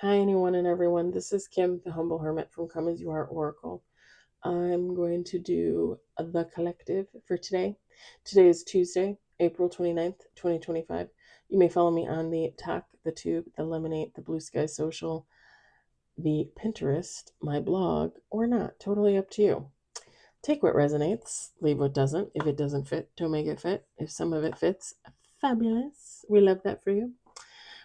Hi, anyone and everyone. This is Kim, the Humble Hermit from Come As You Are Oracle. I'm going to do the collective for today. Today is Tuesday, April 29th, 2025. You may follow me on the Talk, the Tube, the Lemonade, the Blue Sky Social, the Pinterest, my blog, or not. Totally up to you. Take what resonates, leave what doesn't. If it doesn't fit, don't make it fit. If some of it fits, fabulous. We love that for you.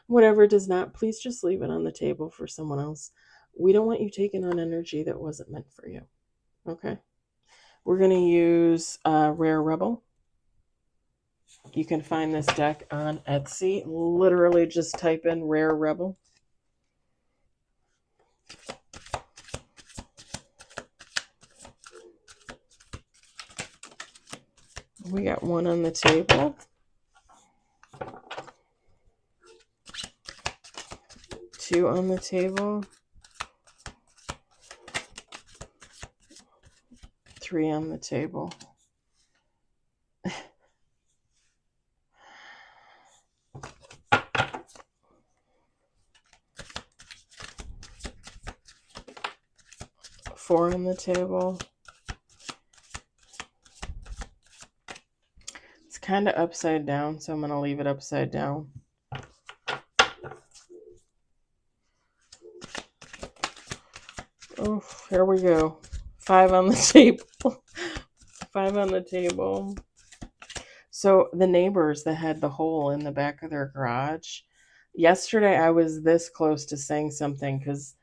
Whatever does not, please just leave it on the table for someone else. We don't want you taking on energy that wasn't meant for you. Okay. We're going to use Rare Rebel. You can find this deck on Etsy. Literally just type in Rare Rebel. We got one on the table. Two on the table. Three on the table. Four on the table. It's kind of upside down, so I'm going to leave it upside down. Oh, here we go. Five on the table. Five on the table. So the neighbors that had the hole in the back of their garage, yesterday I was this close to saying something because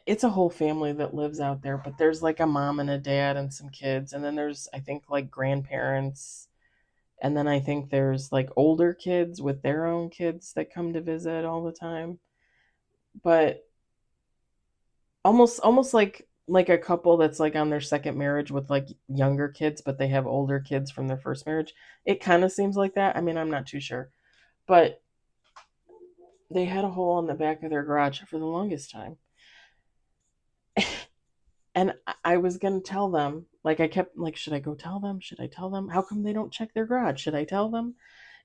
it's a whole family that lives out there, but there's like a mom and a dad and some kids. And then there's, I think, like grandparents. And then I think there's like older kids with their own kids that come to visit all the time. But almost like a couple that's like on their second marriage with like younger kids, but they have older kids from their first marriage. It kind of seems like that. I mean, I'm not too sure. But they had a hole in the back of their garage for the longest time. And I was going to tell them, like, I kept, like, should I go tell them? Should I tell them? How come they don't check their garage? Should I tell them?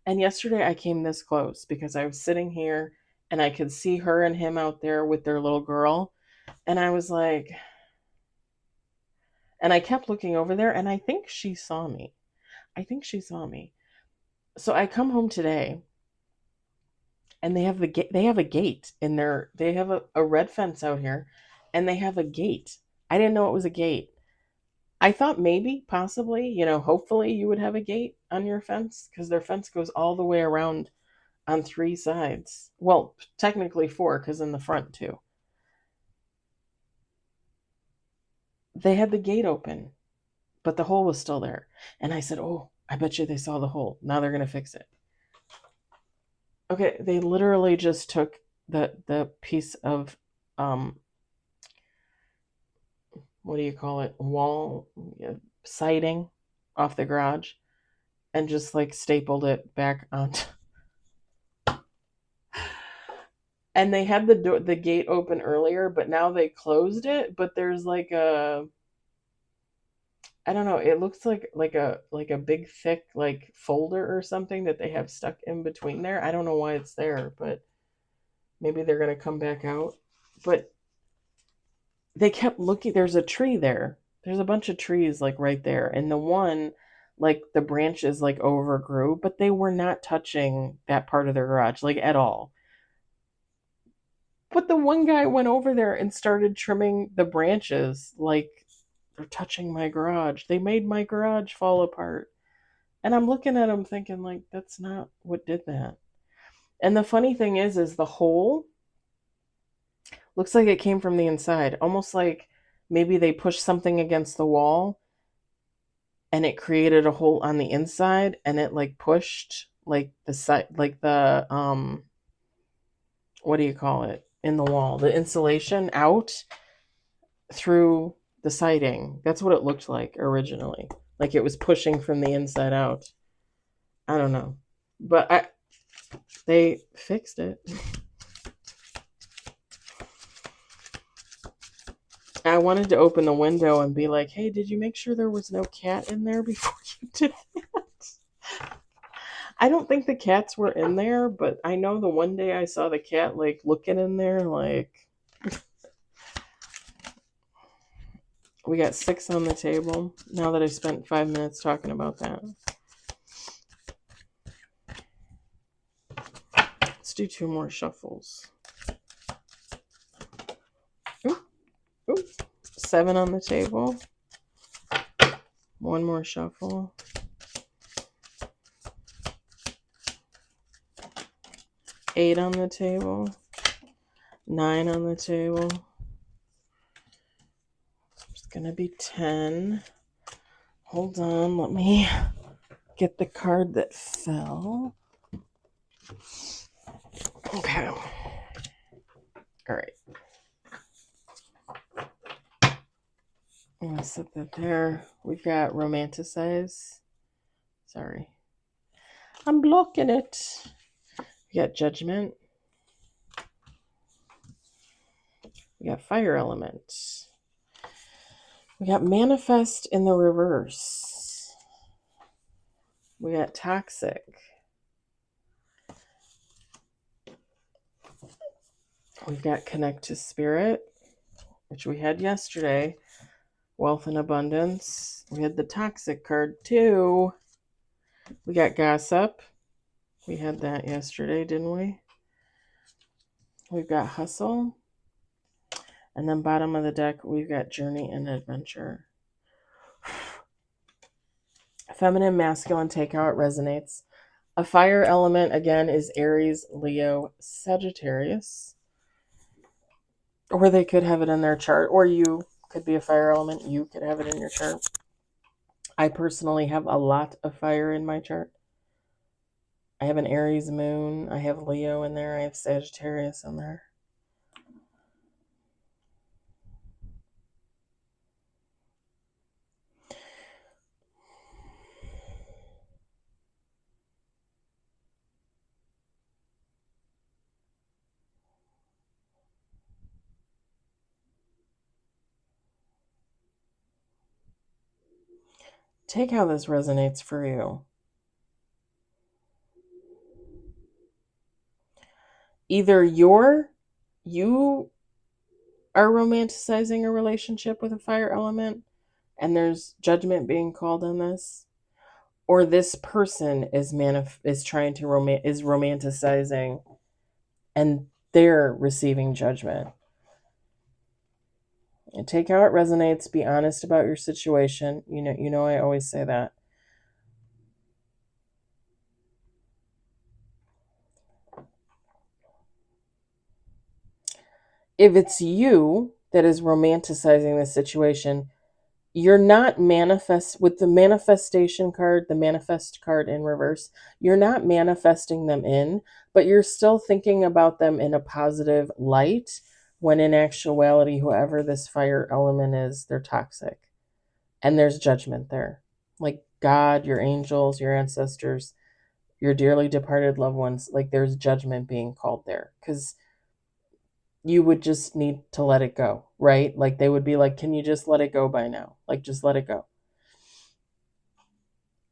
And yesterday I came this close because I was sitting here and I could see her and him out there with their little girl. And I was like, and I kept looking over there and I think she saw me. I think she saw me. So I come home today and they have a gate in their, they have a red fence out here and they have a gate. I didn't know it was a gate. I thought maybe, possibly, hopefully you would have a gate on your fence because their fence goes all the way around on three sides. Well, technically four because in the front too. They had the gate open, but the hole was still there. And I said, oh, I bet you they saw the hole. Now they're going to fix it. Okay, they literally just took the piece of what do you call it? Wall siding off the garage and just like stapled it back onto. And they had the gate open earlier, but now they closed it, but there's like a, I don't know, it looks like a big thick like folder or something that they have stuck in between there. I don't know why it's there, but maybe they're going to come back out. But they kept looking. There's a tree there. There's a bunch of trees like right there. And the one, like the branches like overgrew, but they were not touching that part of their garage like at all. But the one guy went over there and started trimming the branches like they're touching my garage. They made my garage fall apart. And I'm looking at him thinking like that's not what did that. And the funny thing is the hole looks like it came from the inside, almost like maybe they pushed something against the wall and it created a hole on the inside and it like pushed like the side, like the what do you call it, in the wall, the insulation out through the siding. That's what it looked like originally, like it was pushing from the inside out. I don't know, but they fixed it. I wanted to open the window and be like, hey, did you make sure there was no cat in there before you did that? I don't think the cats were in there, but I know the one day I saw the cat like looking in there like. We got 6 on the table now that I spent 5 minutes talking about that. Let's do 2 more shuffles. Ooh, ooh. 7 on the table. 1 more shuffle. 8 on the table. 9 on the table. It's gonna be 10. Hold on, let me get the card that fell. Okay. All right. I'm gonna set that there. We've got romanticize. Sorry. I'm blocking it. We got judgment. We got fire element. We got manifest in the reverse. We got toxic. We've got connect to spirit, which we had yesterday. Wealth and abundance. We had the toxic card too. We got gossip. We had that yesterday, didn't we? We've got hustle. And then bottom of the deck, we've got journey and adventure. Feminine, masculine, take how it resonates. A fire element, again, is Aries, Leo, Sagittarius. Or they could have it in their chart. Or you could be a fire element. You could have it in your chart. I personally have a lot of fire in my chart. I have an Aries moon. I have Leo in there. I have Sagittarius in there. Take how this resonates for you. Either you are romanticizing a relationship with a fire element and there's judgment being called on this, or this person is romanticizing and they're receiving judgment. And take how it resonates. Be honest about your situation. You know I always say that. If it's you that is romanticizing the situation, you're not with the manifestation card, the manifest card in reverse, you're not manifesting them in, but you're still thinking about them in a positive light, when in actuality, whoever this fire element is, they're toxic. And there's judgment there. Like God, your angels, your ancestors, your dearly departed loved ones, like there's judgment being called there. Because you would just need to let it go, right? Like they would be like, can you just let it go by now? Like just let it go.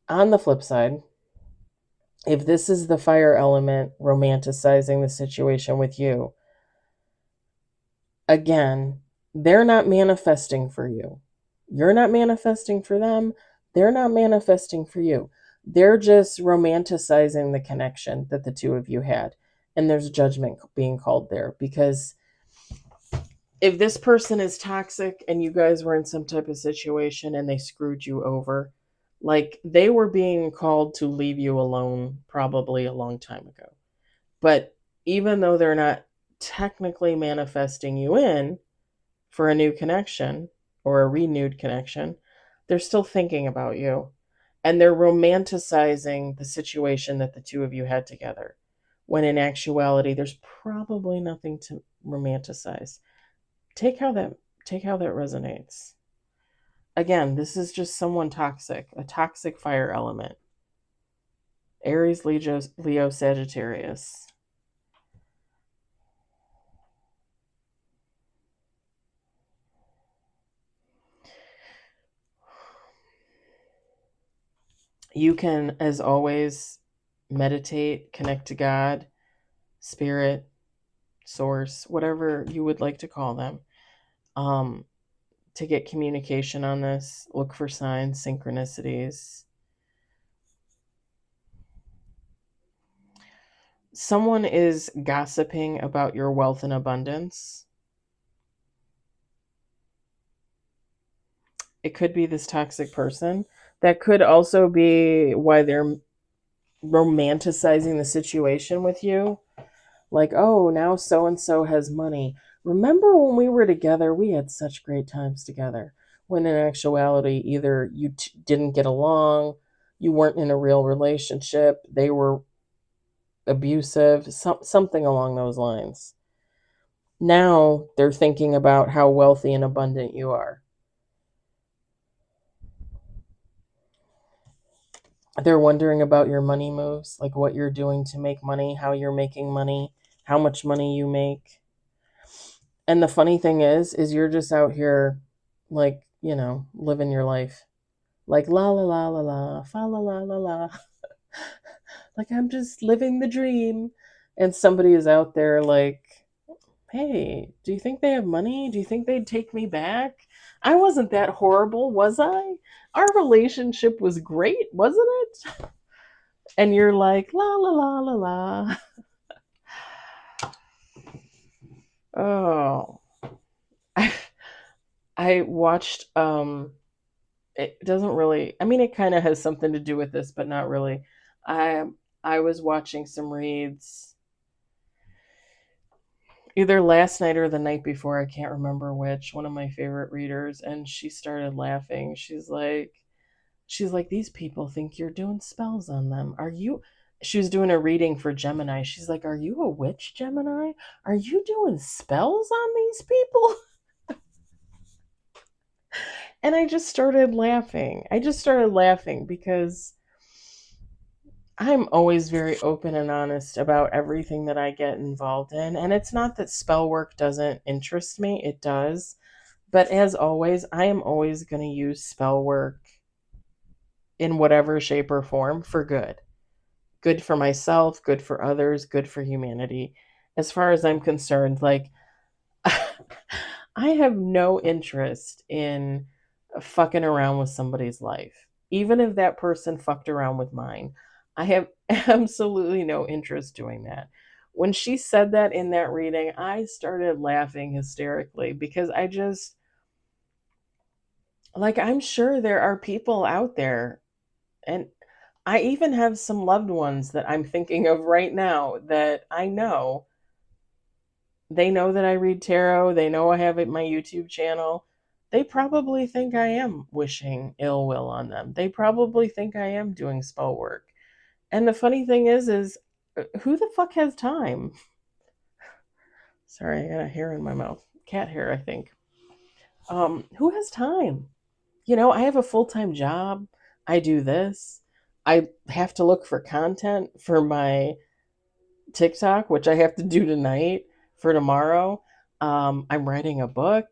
On the flip side, if this is the fire element romanticizing the situation with you, again, they're not manifesting for you. You're not manifesting for them. They're not manifesting for you. They're just romanticizing the connection that the two of you had. And there's judgment being called there, because if this person is toxic and you guys were in some type of situation and they screwed you over, like they were being called to leave you alone probably a long time ago. But even though they're not technically manifesting you in for a new connection or a renewed connection, they're still thinking about you. And they're romanticizing the situation that the two of you had together, when in actuality, there's probably nothing to romanticize. Take how that resonates. Again, this is just someone toxic, a toxic fire element. Aries, Leo, Sagittarius. You can, as always, meditate, connect to God, spirit, source, whatever you would like to call them, to get communication on this. Look for signs, synchronicities. Someone is gossiping about your wealth and abundance. It could be this toxic person. That could also be why they're romanticizing the situation with you. Like, oh, now so and so has money. Remember when we were together, we had such great times together. When in actuality, either you didn't get along, you weren't in a real relationship, they were abusive, something along those lines. Now they're thinking about how wealthy and abundant you are. They're wondering about your money moves, like what you're doing to make money, how you're making money, how much money you make. And the funny thing is you're just out here, like, living your life. Like, la la la la la, fa la la la la. Like, I'm just living the dream. And somebody is out there like, hey, do you think they have money? Do you think they'd take me back? I wasn't that horrible, was I? Our relationship was great, wasn't it? And you're like, la la la la la. Oh. I watched it doesn't really, I mean, it kind of has something to do with this, but not really. I was watching some reads either last night or the night before, I can't remember which, one of my favorite readers, and she started laughing. She's like, these people think you're doing spells on them. Are you? She was doing a reading for Gemini. She's like, are you a witch, Gemini? Are you doing spells on these people? And I just started laughing. Because I'm always very open and honest about everything that I get involved in. And it's not that spell work doesn't interest me, it does. But as always, I am always going to use spell work in whatever shape or form for good. Good for myself, good for others, good for humanity. As far as I'm concerned, like, I have no interest in fucking around with somebody's life. Even if that person fucked around with mine, I have absolutely no interest doing that. When she said that in that reading, I started laughing hysterically because I just, like, I'm sure there are people out there, and I even have some loved ones that I'm thinking of right now that I know. They know that I read tarot. They know I have it my YouTube channel. They probably think I am wishing ill will on them. They probably think I am doing spell work. And the funny thing is who the fuck has time? Sorry, I got a hair in my mouth. Cat hair, I think. Who has time? I have a full-time job. I do this. I have to look for content for my TikTok, which I have to do tonight for tomorrow. I'm writing a book.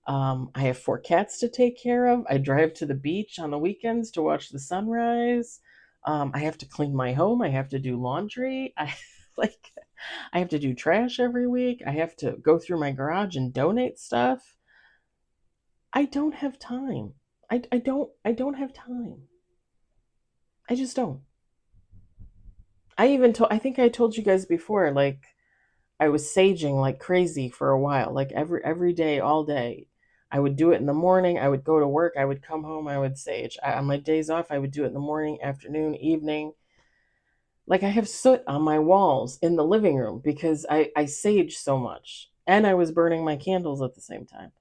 I have 4 cats to take care of. I drive to the beach on the weekends to watch the sunrise. I have to clean my home. I have to do laundry. Like I have to do trash every week. I have to go through my garage and donate stuff. I don't have time. I don't have time. I just don't. I think I told you guys before, like, I was saging like crazy for a while, like every day, all day. I would do it in the morning. I would go to work. I would come home. I would sage. On my days off, I would do it in the morning, afternoon, evening. Like, I have soot on my walls in the living room because I sage so much, and I was burning my candles at the same time.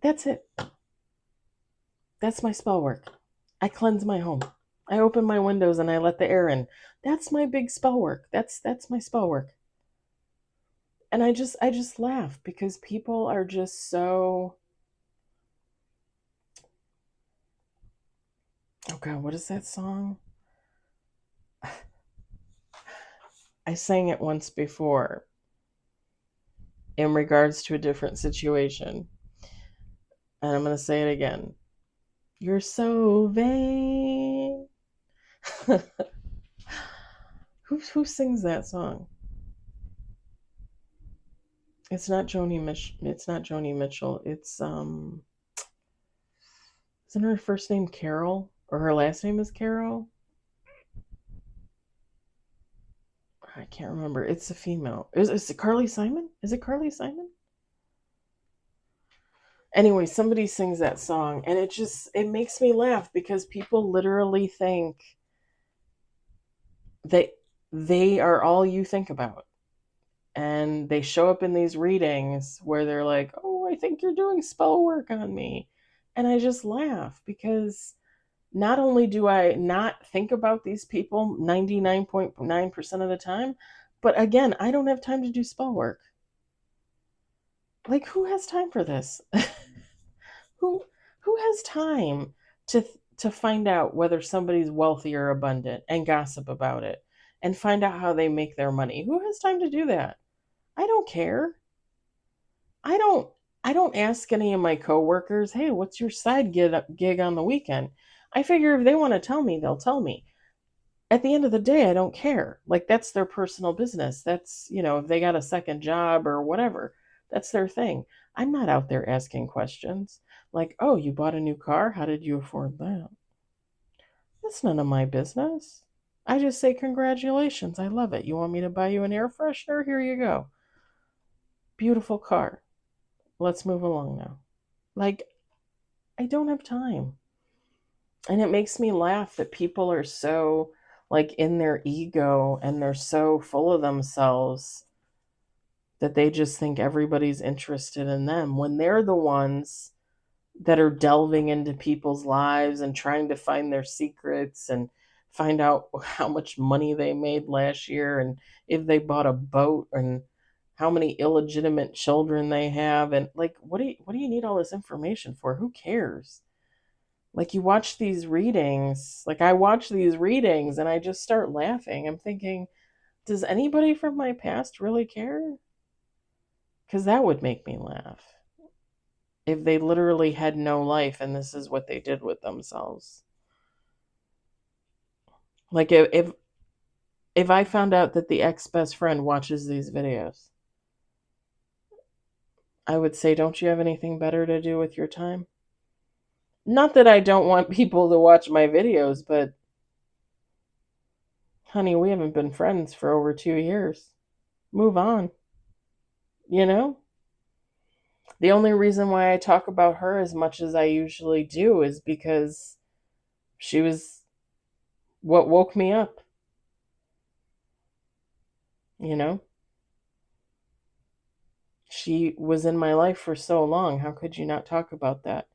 That's it. That's my spell work. I cleanse my home. I open my windows and I let the air in. That's my big spell work. That's my spell work. And I just laugh because people are just so, oh god, what is that song? I sang it once before in regards to a different situation, and I'm going to say it again. You're so vain. Who sings that song? It's not Joni Mitchell. It's not Joni Mitchell. It's isn't her first name Carol or her last name is Carol? I can't remember. It's a female. Is it Carly Simon? Is it Carly Simon? Anyway, somebody sings that song and it makes me laugh because people literally think that they are all you think about. And they show up in these readings where they're like, "Oh, I think you're doing spell work on me." And I just laugh because not only do I not think about these people 99.9% of the time, but again, I don't have time to do spell work. Like, who has time for this? who who has time to to find out whether somebody's wealthy or abundant and gossip about it and find out how they make their money? Who has time to do that? I don't care. I don't I don't ask any of my coworkers, "Hey, what's your side gig on the weekend?" I figure if they want to tell me, they'll tell me. At the end of the day, I don't care. Like, that's their personal business. That's, if they got a second job or whatever, that's their thing. I'm not out there asking questions like, "Oh, you bought a new car? How did you afford that?" That's none of my business. I just say, "Congratulations. I love it. You want me to buy you an air freshener? Here you go. Beautiful car. Let's move along now." Like, I don't have time. And it makes me laugh that people are so like in their ego and they're so full of themselves that they just think everybody's interested in them when they're the ones that are delving into people's lives and trying to find their secrets and find out how much money they made last year and if they bought a boat and how many illegitimate children they have. And like, what do you need all this information for? Who cares? Like, you watch these readings, like I watch these readings and I just start laughing. I'm thinking, does anybody from my past really care? Because that would make me laugh if they literally had no life and this is what they did with themselves. Like, if I found out that the ex best friend watches these videos, I would say, "Don't you have anything better to do with your time?" Not that I don't want people to watch my videos, but honey, we haven't been friends for over 2 years. Move on, you know? The only reason why I talk about her as much as I usually do is because she was what woke me up, you know? She was in my life for so long. How could you not talk about that?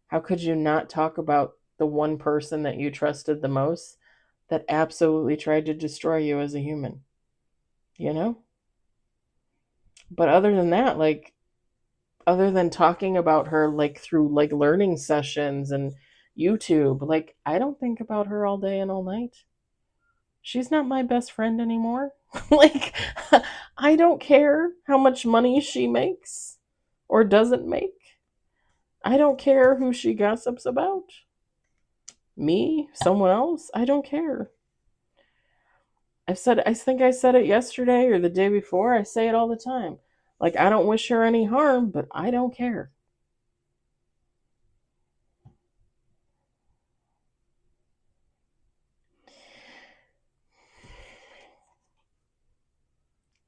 How could you not talk about the one person that you trusted the most that absolutely tried to destroy you as a human, you know? But other than that, like, other than talking about her like through like learning sessions and YouTube, like, I don't think about her all day and all night. She's not my best friend anymore. Like, I don't care how much money she makes or doesn't make. I don't care who she gossips about. Me, someone else, I don't care. I think I said it yesterday or the day before. I say it all the time. Like, I don't wish her any harm, but I don't care.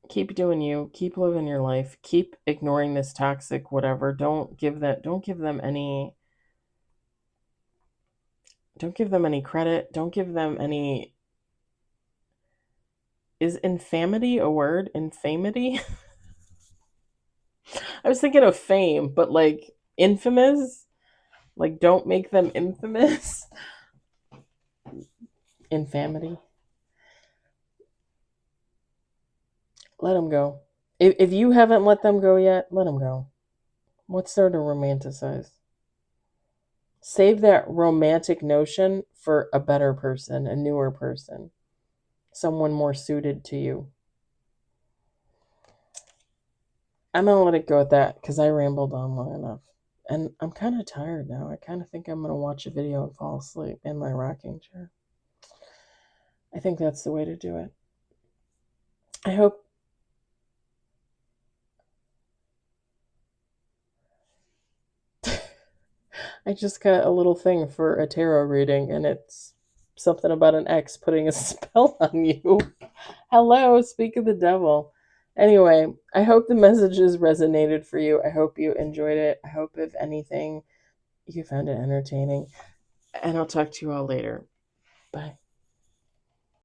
Keep doing you, keep living your life, keep ignoring this toxic whatever. Don't give them any credit. Don't give them any. Is infamity a word? Infamity? I was thinking of fame, but like infamous? Like, don't make them infamous. Infamity. Let them go. If you haven't let them go yet, let them go. What's there to romanticize? Save that romantic notion for a better person, a newer person, someone more suited to you. I'm going to let it go at that because I rambled on long enough. And I'm kind of tired now. I kind of think I'm going to watch a video and fall asleep in my rocking chair. I think that's the way to do it. I hope I just got a little thing for a tarot reading, and it's something about an ex putting a spell on you. Hello, speak of the devil. Anyway, I hope the messages resonated for you. I hope you enjoyed it. I hope, if anything, you found it entertaining. And I'll talk to you all later. Bye.